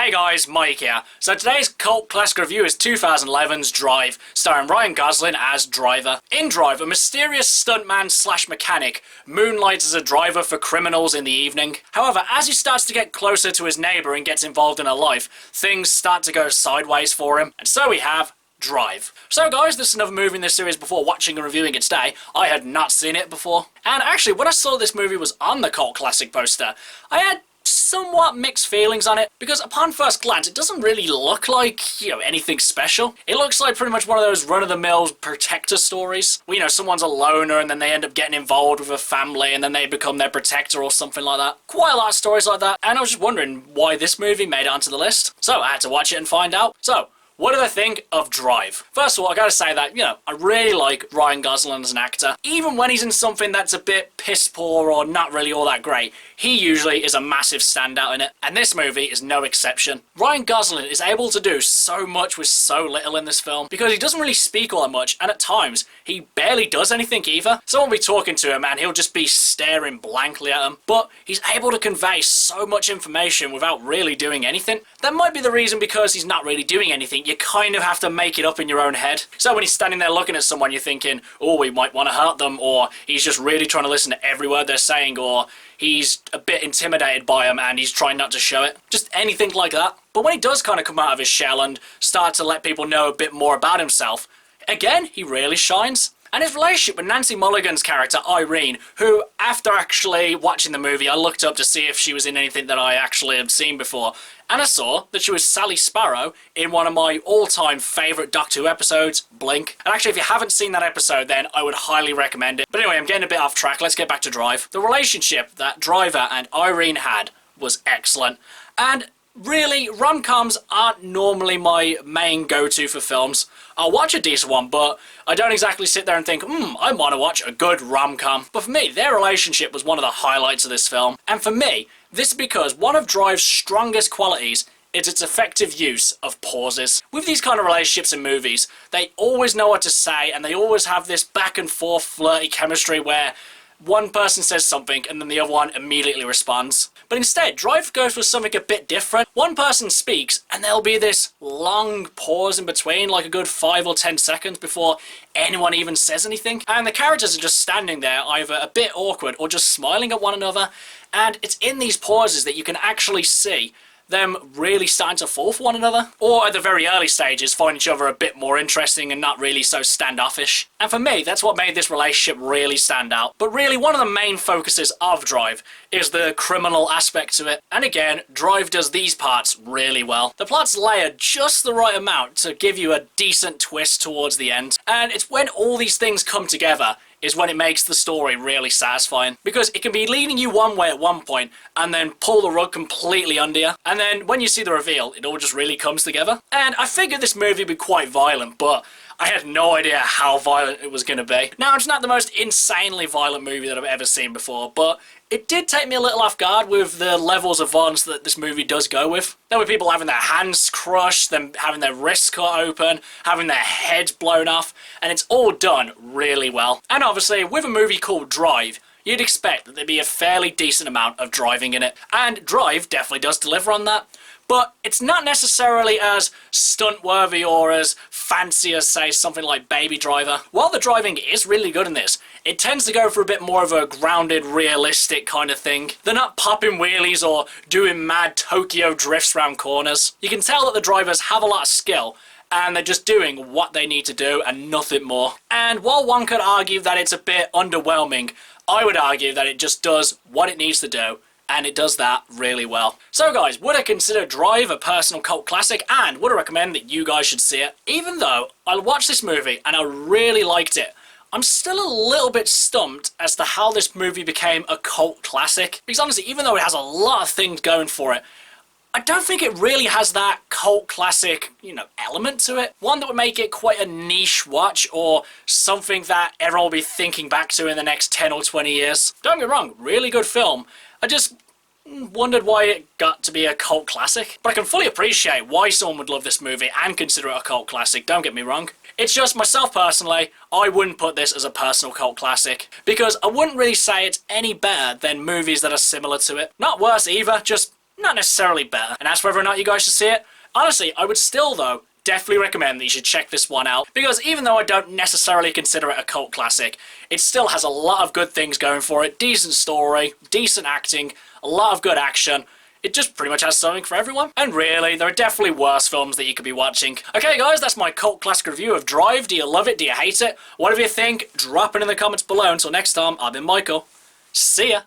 Hey guys, Mike here. So today's cult classic review is 2011's Drive, starring Ryan Gosling as Driver. In Drive, a mysterious stuntman slash mechanic moonlights as a driver for criminals in the evening. However, as he starts to get closer to his neighbour and gets involved in her life, things start to go sideways for him. And so we have Drive. So guys, this is another movie in this series before watching and reviewing it today. I had not seen it before. And actually, when I saw this movie was on the cult classic poster, I had somewhat mixed feelings on it, because upon first glance it doesn't really look like, anything special. It looks like pretty much one of those run-of-the-mill protector stories where, someone's a loner and then they end up getting involved with a family and then they become their protector or something like that. Quite a lot of stories like that, and I was just wondering why this movie made it onto the list. So I had to watch it and find out. So, what do I think of Drive? First of all, I gotta say that, I really like Ryan Gosling as an actor. Even when he's in something that's a bit piss poor or not really all that great, he usually is a massive standout in it. And this movie is no exception. Ryan Gosling is able to do so much with so little in this film, because he doesn't really speak all that much, and at times, he barely does anything either. Someone will be talking to him and he'll just be staring blankly at him, but he's able to convey so much information without really doing anything. That might be the reason, because he's not really doing anything. You kind of have to make it up in your own head. So when he's standing there looking at someone, you're thinking, oh, he might want to hurt them, or he's just really trying to listen to every word they're saying, or he's a bit intimidated by them and he's trying not to show it. Just anything like that. But when he does kind of come out of his shell and start to let people know a bit more about himself, again, he really shines. And his relationship with Nancy Mulligan's character, Irene, who, after actually watching the movie, I looked up to see if she was in anything that I actually had seen before, and I saw that she was Sally Sparrow in one of my all-time favourite Doctor Who episodes, Blink. And actually, if you haven't seen that episode, then I would highly recommend it. But anyway, I'm getting a bit off track. Let's get back to Drive. The relationship that Driver and Irene had was excellent. And really, rom-coms aren't normally my main go-to for films. I'll watch a decent one, but I don't exactly sit there and think, I want to watch a good rom-com. But for me, their relationship was one of the highlights of this film. And for me, this is because one of Drive's strongest qualities is its effective use of pauses. With these kind of relationships in movies, they always know what to say, and they always have this back and forth flirty chemistry where one person says something and then the other one immediately responds. But instead, Drive goes for something a bit different. One person speaks and there'll be this long pause in between, like a good 5 or 10 seconds before anyone even says anything. And the characters are just standing there, either a bit awkward or just smiling at one another. And it's in these pauses that you can actually see them really starting to fall for one another, or at the very early stages find each other a bit more interesting and not really so standoffish. And for me, that's what made this relationship really stand out. But really, one of the main focuses of Drive is the criminal aspect to it. And again, Drive does these parts really well. The plot's layered just the right amount to give you a decent twist towards the end. And it's when all these things come together is when it makes the story really satisfying. Because it can be leading you one way at one point and then pull the rug completely under you. And then when you see the reveal, it all just really comes together. And I figured this movie would be quite violent, but I had no idea how violent it was going to be. Now, it's not the most insanely violent movie that I've ever seen before, but it did take me a little off guard with the levels of violence that this movie does go with. There were people having their hands crushed, them having their wrists cut open, having their heads blown off, and it's all done really well. And obviously, with a movie called Drive, you'd expect that there'd be a fairly decent amount of driving in it. And Drive definitely does deliver on that. But it's not necessarily as stunt-worthy or as fancy as, say, something like Baby Driver. While the driving is really good in this, it tends to go for a bit more of a grounded, realistic kind of thing. They're not popping wheelies or doing mad Tokyo drifts around corners. You can tell that the drivers have a lot of skill, and they're just doing what they need to do and nothing more. And while one could argue that it's a bit underwhelming, I would argue that it just does what it needs to do, and it does that really well. So guys, would I consider Drive a personal cult classic, and would I recommend that you guys should see it? Even though I watched this movie and I really liked it, I'm still a little bit stumped as to how this movie became a cult classic. Because honestly, even though it has a lot of things going for it, I don't think it really has that cult classic, element to it. One that would make it quite a niche watch, or something that everyone will be thinking back to in the next 10 or 20 years. Don't get me wrong, really good film. I just wondered why it got to be a cult classic. But I can fully appreciate why someone would love this movie and consider it a cult classic, don't get me wrong. It's just, myself personally, I wouldn't put this as a personal cult classic, because I wouldn't really say it's any better than movies that are similar to it. Not worse either, just not necessarily better. And as for whether or not you guys should see it, honestly, I would still, though, definitely recommend that you should check this one out, because even though I don't necessarily consider it a cult classic, it still has a lot of good things going for it. Decent story, decent acting, a lot of good action. It just pretty much has something for everyone. And really, there are definitely worse films that you could be watching. Okay guys, that's my cult classic review of Drive. Do you love it? Do you hate it? Whatever you think, drop it in the comments below. Until next time, I've been Michael. See ya!